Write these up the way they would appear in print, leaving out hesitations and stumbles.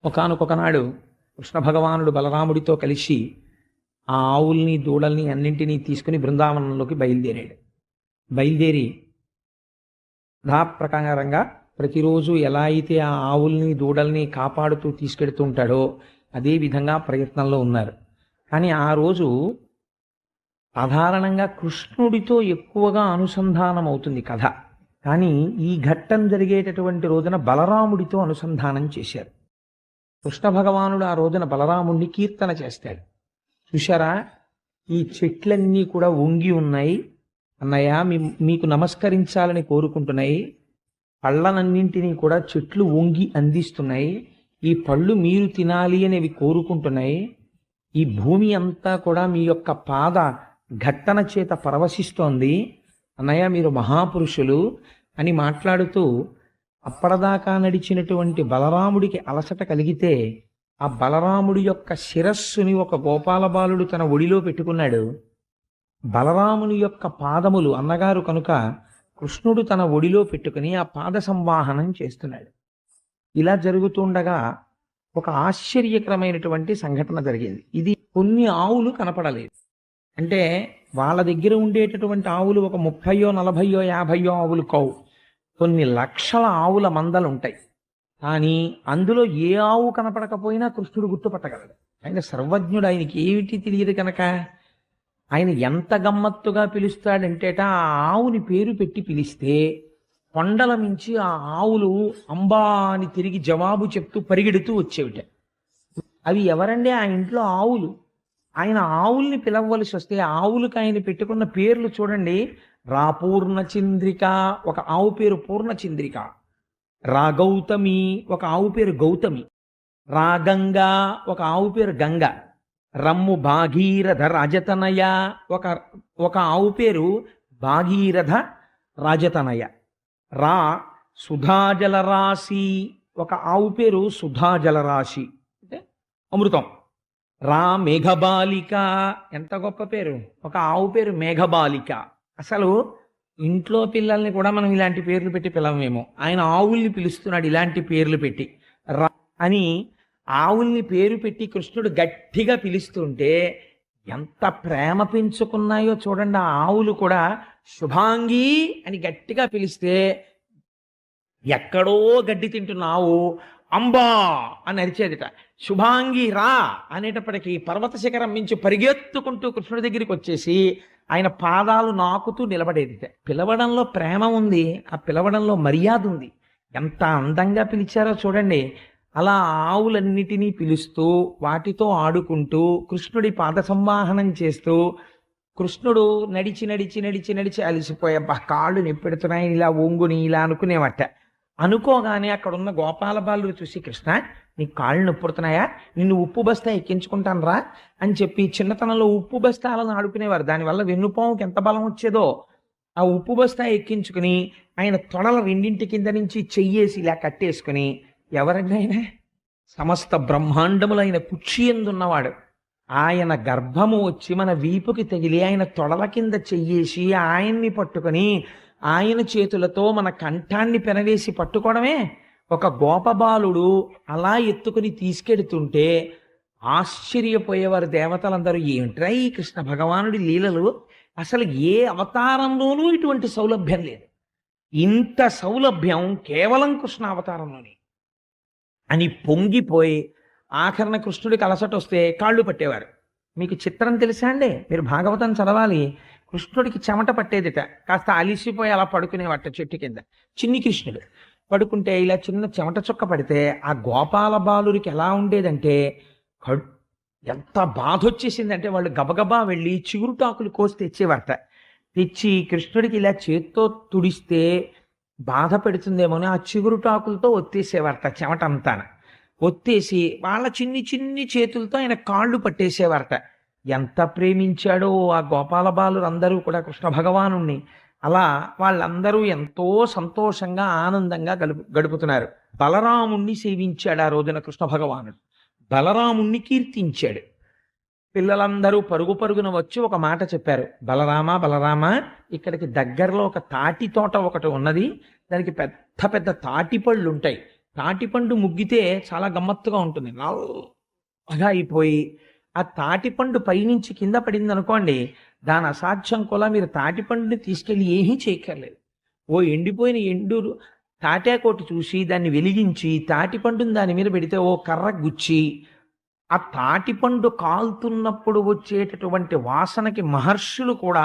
ఒకానొకనాడు కృష్ణ భగవానుడు బలరాముడితో కలిసి ఆ ఆవుల్ని దూడల్ని అన్నింటినీ తీసుకుని బృందావనంలోకి బయలుదేరాడు. బయలుదేరి ప్రకారంగా ప్రతిరోజు ఎలా అయితే ఆ ఆవుల్ని దూడల్ని కాపాడుతూ తీసుకెడుతూ ఉంటాడో అదే విధంగా ప్రయత్నంలో ఉన్నారు. కానీ ఆ రోజు సాధారణంగా కృష్ణుడితో ఎక్కువగా అనుసంధానం అవుతుంది కథ. కానీ ఈ ఘట్టం జరిగేటటువంటి రోజున బలరాముడితో అనుసంధానం చేశారు. కృష్ణ భగవానుడు ఆ రోజున బలరాముణ్ణి కీర్తన చేస్తాడు. చూశారా, ఈ చెట్లన్నీ కూడా వంగి ఉన్నాయి అన్నయ్య, మీకు నమస్కరించాలని కోరుకుంటున్నాయి. పళ్ళనన్నింటినీ కూడా చెట్లు వంగి అందిస్తున్నాయి. ఈ పళ్ళు మీరు తినాలి అనేవి కోరుకుంటున్నాయి. ఈ భూమి అంతా కూడా మీ యొక్క పాద ఘట్టన చేత పరవశిస్తోంది. అన్నయ్య, మీరు మహాపురుషులు అని మాట్లాడుతూ అప్పటిదాకా నడిచినటువంటి బలరాముడికి అలసట కలిగితే ఆ బలరాముడి యొక్క శిరస్సుని ఒక గోపాల బాలుడు తన ఒడిలో పెట్టుకున్నాడు. బలరాముని యొక్క పాదములు అన్నగారు కనుక కృష్ణుడు తన ఒడిలో పెట్టుకుని ఆ పాద సంవాహనం చేస్తున్నాడు. ఇలా జరుగుతుండగా ఒక ఆశ్చర్యకరమైనటువంటి సంఘటన జరిగింది. ఇది కొన్ని ఆవులు కనపడలేదు. అంటే వాళ్ళ దగ్గర ఉండేటటువంటి ఆవులు ఒక 30, 40, 50 ఆవులు కావు. కొన్ని లక్షల ఆవుల మందలు ఉంటాయి. కానీ అందులో ఏ ఆవు కనపడకపోయినా కృష్ణుడు గుర్తుపట్టగలడు. ఆయన సర్వజ్ఞుడు, ఆయనకి ఏమిటి తెలియదు కనుక ఆయన ఎంత గమ్మత్తుగా పిలుస్తాడంటేట ఆ ఆవుని పేరు పెట్టి పిలిస్తే కొండల మించి ఆ ఆవులు అంబా అని తిరిగి జవాబు చెప్తూ పరిగెడుతూ వచ్చేవిట. అవి ఎవరండి? ఆ ఇంట్లో ఆవులు. ఆయన ఆవుల్ని పిలవలసి వస్తే ఆవులకు ఆయన పెట్టుకున్న పేర్లు చూడండి. రాపూర్ణచంద్రిక ఒక ఆవు పేరు పూర్ణచంద్రిక, రాగౌతమి ఒక ఆవు పేరు గౌతమి, రాగంగా ఒక ఆవు పేరు గంగ, రమ్ము భాగీరథ రాజతనయ ఒక ఆవు పేరు భాగీరథ రాజతనయ, రా సుధాజలరాశి ఒక ఆవు పేరు సుధాజలరాశి అంటే అమృతం, రా మేఘబాలిక ఎంత గొప్ప పేరు, ఒక ఆవు పేరు మేఘబాలిక. అసలు ఇంట్లో పిల్లల్ని కూడా మనం ఇలాంటి పేర్లు పెట్టి పిలవమేమో, ఆయన ఆవుల్ని పిలుస్తున్నాడు ఇలాంటి పేర్లు పెట్టి. రా అని ఆవుల్ని పేరు పెట్టి కృష్ణుడు గట్టిగా పిలుస్తుంటే ఎంత ప్రేమ పెంచుకున్నాయో చూడండి. ఆ ఆవులు కూడా శుభాంగి అని గట్టిగా పిలిస్తే ఎక్కడో గడ్డి తింటున్న ఆవు అంబా అని అరిచేదిట. శుభాంగి రా అనేటప్పటికీ పర్వత శిఖరం మించి పరిగెత్తుకుంటూ కృష్ణుడి దగ్గరికి వచ్చేసి ఆయన పాదాలు నాకుతూ నిలబడేదిట. పిలవడంలో ప్రేమ ఉంది, ఆ పిలవడంలో మర్యాద ఉంది. ఎంత అందంగా పిలిచారో చూడండి. అలా ఆవులన్నిటినీ పిలుస్తూ వాటితో ఆడుకుంటూ కృష్ణుడి పాద సంవాహనం చేస్తూ కృష్ణుడు నడిచి నడిచి నడిచి నడిచి అలసిపోయే కాళ్ళు నొప్పెడుతున్నాయి ఇలా ఒంగుని ఇలా అనుకునేవట. అనుకోగానే అక్కడున్న గోపాల బాలుడు చూసి, కృష్ణ నీకు కాళ్ళు నొప్పుడుతున్నాయా, నిన్ను ఉప్పు బస్తా ఎక్కించుకుంటాను రా అని చెప్పి చిన్నతనంలో ఉప్పు బస్తాలను ఆడుకునేవారు. దానివల్ల వెన్నుపాముకి ఎంత బలం వచ్చేదో ఆ ఉప్పు బస్తా ఎక్కించుకుని ఆయన తొడల రెండింటి కింద నుంచి చెయ్యేసి ఇలా కట్టేసుకుని, ఎవరైనా సమస్త బ్రహ్మాండములైన కుక్షి ఎందున్నవాడు ఆయన గర్భము వచ్చి మన వీపుకి తగిలి ఆయన తొడల కింద చెయ్యేసి ఆయన్ని పట్టుకొని ఆయన చేతులతో మన కంఠాన్ని పెనవేసి పట్టుకోవడమే. ఒక గోపబాలుడు అలా ఎత్తుకుని తీసుకెడుతుంటే ఆశ్చర్యపోయేవారు దేవతలందరూ. ఏమిట్రా ఈ కృష్ణ భగవానుడి లీలలు, అసలు ఏ అవతారంలోనూ ఇటువంటి సౌలభ్యం లేదు, ఇంత సౌలభ్యం కేవలం కృష్ణ అవతారంలోనే అని పొంగిపోయి ఆఖరణ కృష్ణుడికి అలసట వస్తే కాళ్ళు పట్టేవారు. మీకు చిత్రం తెలుసా అండి? మీరు భాగవతం చదవాలి. కృష్ణుడికి చెమట పట్టేదిట, కాస్త అలిసిపోయి అలా పడుకునేవాట చెట్టు కింద. చిన్ని కృష్ణుడు పడుకుంటే ఇలా చిన్న చెమట చుక్క పడితే ఆ గోపాల బాలుడికి ఎలా ఉండేదంటే ఎంత బాధ వచ్చేసిందంటే వాళ్ళు గబగబా వెళ్ళి చిగురుటాకులు కోసి తెచ్చేవారట. తెచ్చి కృష్ణుడికి ఇలా చేత్తో తుడిస్తే బాధ పెడుతుందేమోని ఆ చిగురుటాకులతో ఒత్తేసేవారట చెమట అంతా. ఒత్తేసి వాళ్ళ చిన్ని చిన్ని చేతులతో ఆయన కాళ్ళు పట్టేసేవారట. ఎంత ప్రేమించాడో ఆ గోపాల బాలురు అందరూ కూడా కృష్ణ భగవానుణ్ణి. అలా వాళ్ళందరూ ఎంతో సంతోషంగా ఆనందంగా గడుపుతున్నారు. బలరాముణ్ణి సేవించాడు ఆ రోజున కృష్ణ భగవానుడు. బలరాముణ్ణి కీర్తించాడు. పిల్లలందరూ పరుగు పరుగున వచ్చి ఒక మాట చెప్పారు, బలరామ బలరామ, ఇక్కడికి దగ్గరలో ఒక తాటి తోట ఒకటి ఉన్నది, దానికి పెద్ద పెద్ద తాటి పళ్ళు ఉంటాయి, తాటిపండు ముగ్గితే చాలా గమ్మత్తుగా ఉంటుంది, నల్లగా అయిపోయి ఆ తాటిపండు పైనుంచి కింద పడింది అనుకోండి, దాని అసాధ్యం కూడా మీరు తాటిపండుని తీసుకెళ్ళి ఏమీ చేయక్కర్లేదు. ఓ ఎండిపోయిన తాటాకోటి చూసి దాన్ని వెలిగించి తాటిపండుని దాని మీద పెడితే ఓ కర్ర గుచ్చి ఆ తాటిపండు కాలుతున్నప్పుడు వచ్చేటటువంటి వాసనకి మహర్షులు కూడా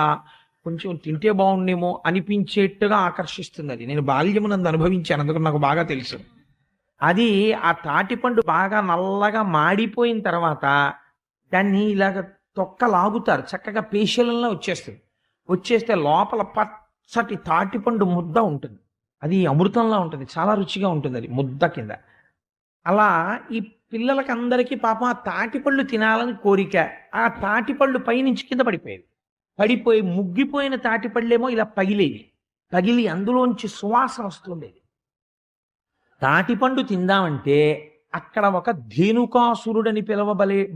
కొంచెం తింటే బాగుండేమో అనిపించేట్టుగా ఆకర్షిస్తుంది. అది నేను బాల్యమునందు అనుభవించాను, అందుకు నాకు బాగా తెలుసు. అది ఆ తాటిపండు బాగా నల్లగా మాడిపోయిన తర్వాత దాన్ని ఇలాగ తొక్క లాగుతారు, చక్కగా పేషలంలో వచ్చేస్తే లోపల పచ్చటి తాటిపండు ముద్ద ఉంటుంది. అది అమృతంలా ఉంటుంది, చాలా రుచిగా ఉంటుంది అది ముద్ద కింద. అలా ఈ పిల్లలకి అందరికీ పాపం ఆ తాటిపళ్ళు తినాలని కోరిక, ఆ తాటిపళ్ళు పైనుంచి కింద పడిపోయి ముగ్గిపోయిన తాటిపళ్ళేమో ఇలా పగిలి అందులోంచి సువాసన వస్తుండేది. తాటిపండు తిందామంటే అక్కడ ఒక ధేనుకాసురుడని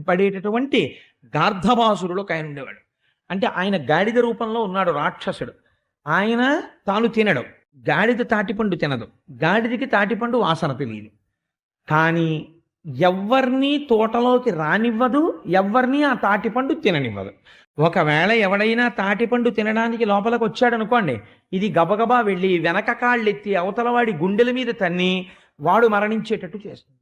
పడేటటువంటి గార్ధబాసురుడు ఒక ఆయన ఉండేవాడు. అంటే ఆయన గాడిద రూపంలో ఉన్నాడు, రాక్షసుడు. ఆయన తాను తినడు, గాడిద తాటిపండు తినదు, గాడిదకి తాటిపండు వాసన తెలియదు. కానీ ఎవ్వరినీ తోటలోకి రానివ్వదు, ఎవ్వరినీ ఆ తాటిపండు తిననివ్వదు. ఒకవేళ ఎవడైనా తాటిపండు తినడానికి లోపలికి వచ్చాడనుకోండి, ఇది గబగబా వెళ్ళి వెనక కాళ్ళెత్తి అవతలవాడి గుండెల మీద తన్ని వాడు మరణించేటట్టు చేస్తుంది.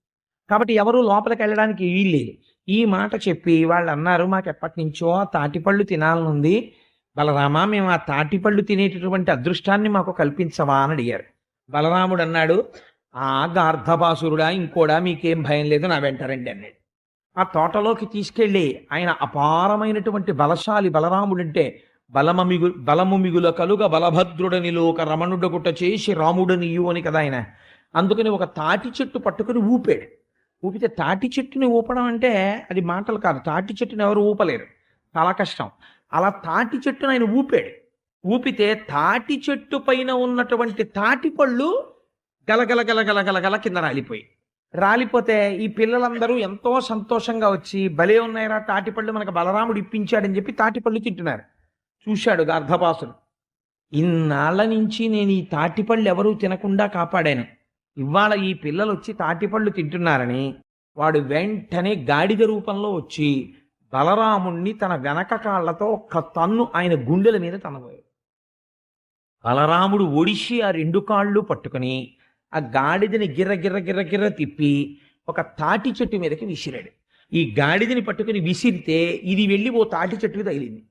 కాబట్టి ఎవరు లోపలికి వెళ్ళడానికి వీల్లేదు. ఈ మాట చెప్పి వాళ్ళు అన్నారు, మాకు ఎప్పటి నుంచో ఆ తాటిపళ్ళు తినాలనుంది బలరామా, మేము ఆ తాటిపళ్ళు తినేటటువంటి అదృష్టాన్ని మాకు కల్పించవా అని అడిగారు. బలరాముడు అన్నాడు, ఆ గార్ధబాసురుడా ఇంకోడా, మీకేం భయం లేదు, నా వెంటరండి అన్నాడు. ఆ తోటలోకి తీసుకెళ్ళి ఆయన అపారమైనటువంటి బలశాలి బలరాముడంటే బలము మిగుల కలుగ బలభద్రుడని లోక రమణుడగుట చేసి రాముడనియు అని కదా ఆయన. అందుకని ఒక తాటి చెట్టు పట్టుకుని ఊపితే తాటి చెట్టుని ఊపడం అంటే అది మాటలు కాదు, తాటి చెట్టుని ఎవరు ఊపలేరు, చాలా కష్టం. అలా తాటి చెట్టును ఆయన ఊపితే తాటి చెట్టు పైన ఉన్నటువంటి తాటి పళ్ళు గలగల కింద రాలిపోతే ఈ పిల్లలందరూ ఎంతో సంతోషంగా వచ్చి, భలే ఉన్నాయిరా తాటిపళ్ళు, మనకు బలరాముడు ఇప్పించాడని చెప్పి తాటిపళ్ళు తింటున్నారు. చూశాడు గార్ధపాసుడు, ఇన్నాళ్ల నుంచి నేను ఈ తాటిపళ్ళు ఎవరూ తినకుండా కాపాడాను, ఇవాళ ఈ పిల్లలు వచ్చి తాటిపళ్ళు తింటున్నారని వాడు వెంటనే గాడిద రూపంలో వచ్చి బలరాముణ్ణి తన వెనక కాళ్లతో ఒక్క తన్ను ఆయన గుండెల మీద తనబోయాడు. బలరాముడు ఒడిసి ఆ రెండు కాళ్ళు పట్టుకుని ఆ గాడిదని గిర్ర తిప్పి ఒక తాటి చెట్టు మీదకి విసిరాడు. ఈ గాడిదని పట్టుకుని విసిరితే ఇది వెళ్ళి ఓ తాటి చెట్టుకి తగిలింది.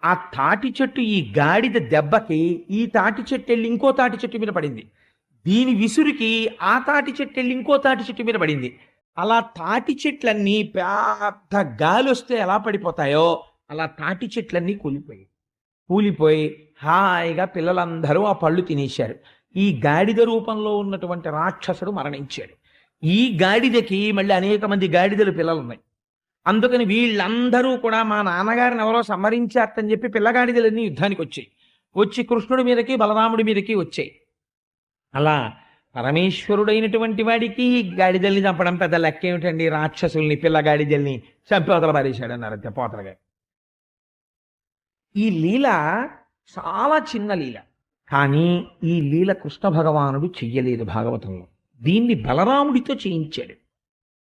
ఆ తాటి చెట్టు ఈ గాడిద దెబ్బకి ఈ తాటి చెట్టు వెళ్ళి ఇంకో తాటి చెట్టు మీద పడింది. దీని విసురుకి ఆ తాటి చెట్టు వెళ్ళి ఇంకో తాటి చెట్టు మీద పడింది. అలా తాటి చెట్లన్నీ పెద్ద గాలి వస్తే ఎలా పడిపోతాయో అలా తాటి చెట్లన్నీ కూలిపోయి హాయిగా పిల్లలందరూ ఆ పళ్ళు తినేశారు. ఈ గాడిద రూపంలో ఉన్నటువంటి రాక్షసుడు మరణించాడు. ఈ గాడిదకి మళ్ళీ అనేక మంది గాడిదలు పిల్లలు ఉన్నాయి. అందుకని వీళ్ళందరూ కూడా మా నాన్నగారిని ఎవరో సంహరించారని చెప్పి పిల్లగాడిదలన్నీ యుద్ధానికి వచ్చి కృష్ణుడి మీదకి బలరాముడి మీదకి వచ్చాయి. అలా పరమేశ్వరుడైనటువంటి వాడికి గాడిదల్ని చంపడం పెద్ద లెక్క ఏమిటండి, రాక్షసుల్ని పిల్లగాడిదల్ని చంపవతల పారేశాడు అన్నారు అంతే పోతరగా. ఈ లీల చాలా చిన్న లీల, కానీ ఈ లీల కృష్ణ భగవానుడు చెయ్యలేదు భాగవతంలో. దీన్ని బలరాముడితో చేయించాడు.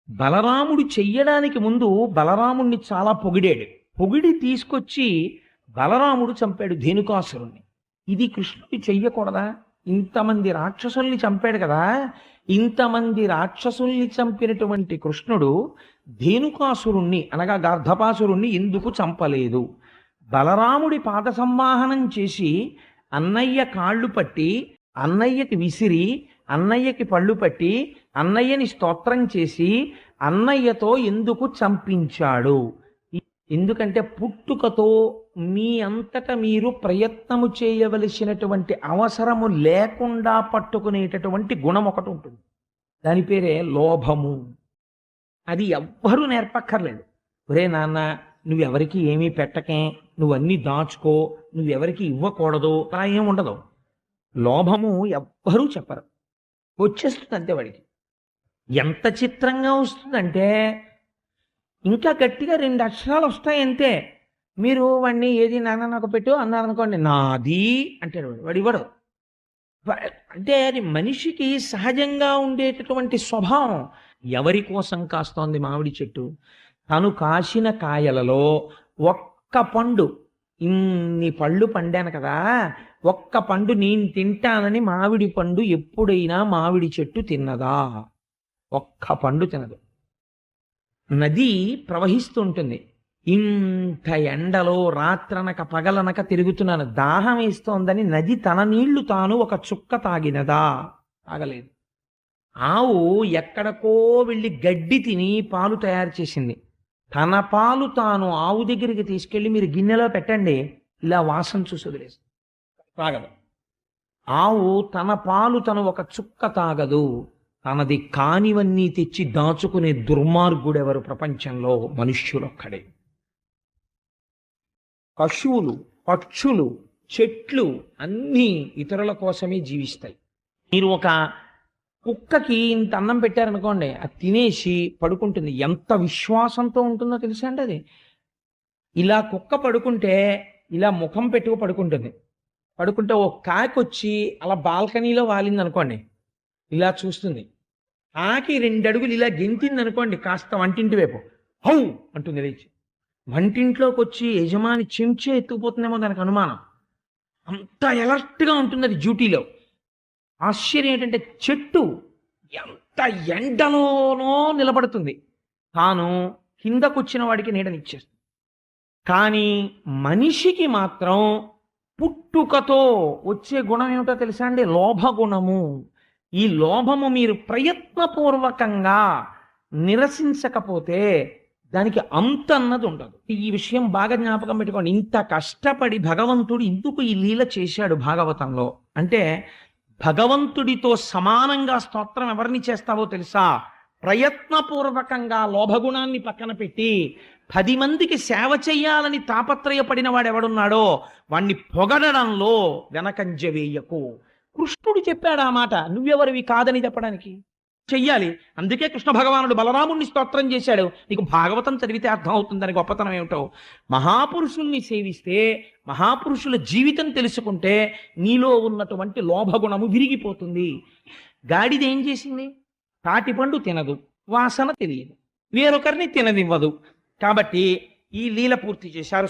బలరాముడు చెయ్యడానికి ముందు బలరాముడిని చాలా పొగిడి తీసుకొచ్చి బలరాముడు చంపాడు ధేనుకాసురుణ్ణి. ఇది కృష్ణుడు చెయ్యకూడదా? ఇంతమంది రాక్షసుల్ని చంపాడు కదా, ఇంతమంది రాక్షసుల్ని చంపినటువంటి కృష్ణుడు ధేనుకాసురుణ్ణి అనగా గార్ధపాసురుణ్ణి ఎందుకు చంపలేదు? బలరాముడి పాద సంవాహనం చేసి అన్నయ్య కాళ్ళు పట్టి అన్నయ్యకి విసిరి అన్నయ్యకి పళ్ళు పట్టి అన్నయ్యని స్తోత్రం చేసి అన్నయ్యతో ఎందుకు చంపించాడు? ఎందుకంటే పుట్టుకతో మీ అంతట మీరు ప్రయత్నము చేయవలసినటువంటి అవసరము లేకుండా పట్టుకునేటటువంటి గుణం ఒకటి ఉంటుంది, దాని పేరే లోభము. అది ఎవ్వరూ నేర్పక్కర్లేదు. ఒరే నాన్న, నువ్వెవరికి ఏమీ పెట్టకే, నువ్వన్నీ దాచుకో, నువ్వెవరికి ఇవ్వకూడదు, అలా ఏముండదు. లోభము ఎవ్వరూ చెప్పరు, వచ్చేస్తుంది అంతే వాడికి. ఎంత చిత్రంగా వస్తుందంటే ఇంకా గట్టిగా 2 అక్షరాలు వస్తాయంతే. మీరు వాడిని ఏది నాన్న నాకు పెట్టు అన్నారనుకోండి, నాది అంటాడు వాడు ఇవ్వడు. అంటే అది మనిషికి సహజంగా ఉండేటటువంటి స్వభావం. ఎవరి కోసం కాస్తోంది మామిడి చెట్టు? తను కాసిన కాయలలో ఒక్క పండు, ఇన్ని పళ్ళు పండాను కదా, ఒక్క పండు నేను తింటానని మామిడి పండు ఎప్పుడైనా మామిడి చెట్టు తిన్నదా? ఒక్క పండు తినదు. నది ప్రవహిస్తూ ఉంటుంది. ఇంత ఎండలో రాత్రనక పగలనక తిరుగుతున్నాను, దాహం వేస్తోందని నది తన నీళ్లు తాను ఒక చుక్క తాగినదా? తాగలేదు. ఆవు ఎక్కడికో వెళ్ళి గడ్డి తిని పాలు తయారు చేసింది. తన పాలు తాను ఆవు దగ్గరికి తీసుకెళ్ళి మీరు గిన్నెలో పెట్టండి, ఇలా వాసన చూసి వదిలేసి తాగదు. ఆవు తన పాలు తను ఒక చుక్క తాగదు. తనది కానివన్నీ తెచ్చి దాచుకునే దుర్మార్గుడెవరు ప్రపంచంలో? మనుష్యులొక్కడే. పశువులు, పక్షులు, చెట్లు అన్నీ ఇతరుల కోసమే జీవిస్తాయి. మీరు ఒక కుక్కకి ఇంత అన్నం పెట్టారనుకోండి, అది తినేసి పడుకుంటుంది. ఎంత విశ్వాసంతో ఉంటుందో తెలుసా అండి అది? ఇలా కుక్క పడుకుంటే ఇలా ముఖం పెట్టుకు పడుకుంటుంది. పడుకుంటే ఓ కాకొచ్చి అలా బాల్కనీలో వాలింది అనుకోండి, ఇలా చూస్తుంది. ఆకి 2 అడుగులు ఇలా గెంతింది అనుకోండి, కాస్త వంటింటి వైపు హౌ అంటుంది లేచి. వంటింట్లోకి వచ్చి యజమాని చెంచే ఎత్తుకుపోతుందేమో దానికి అనుమానం. అంత ఎలర్ట్గా ఉంటుంది అది డ్యూటీలో. ఆశ్చర్యం ఏంటంటే చెట్టు ఎంత ఎండలోనో నిలబడుతుంది, తాను కిందకొచ్చిన వాడికి నీడనిచ్చేస్తుంది. కానీ మనిషికి మాత్రం పుట్టుకతో వచ్చే గుణం ఏమిటో తెలుసా అండి? లోభగుణము. ఈ లోభము మీరు ప్రయత్నపూర్వకంగా నిరసించకపోతే దానికి అంతన్నది ఉండదు. ఈ విషయం బాగా జ్ఞాపకం పెట్టుకోండి. ఇంత కష్టపడి భగవంతుడు ఇందుకు ఈ లీల చేశాడు భాగవతంలో అంటే, భగవంతుడితో సమానంగా స్తోత్రం ఎవరిని చేస్తావో తెలుసా? ప్రయత్నపూర్వకంగా లోభగుణాన్ని పక్కన పెట్టి 10 మందికి సేవ చెయ్యాలని తాపత్రయపడిన వాడెవడున్నాడో వాణ్ణి పొగడడంలో వెనకంజ వేయకు. కృష్ణుడు చెప్పాడు ఆ మాట, నువ్వెవరివి కాదని చెప్పడానికి? చెయ్యాలి. అందుకే కృష్ణ భగవానుడు బలరాముణ్ణి స్తోత్రం చేశాడు. నీకు భాగవతం చదివితే అర్థం అవుతుందని గొప్పతనం ఏమిటో. మహాపురుషుల్ని సేవిస్తే, మహాపురుషుల జీవితం తెలుసుకుంటే నీలో ఉన్నటువంటి లోభగుణము విరిగిపోతుంది. గాడిద ఏం చేసింది? తాటిపండు తినదు, వాసన తెలియదు, వేరొకరిని తిననివ్వదు. కాబట్టి ఈ లీల పూర్తి చేశారు.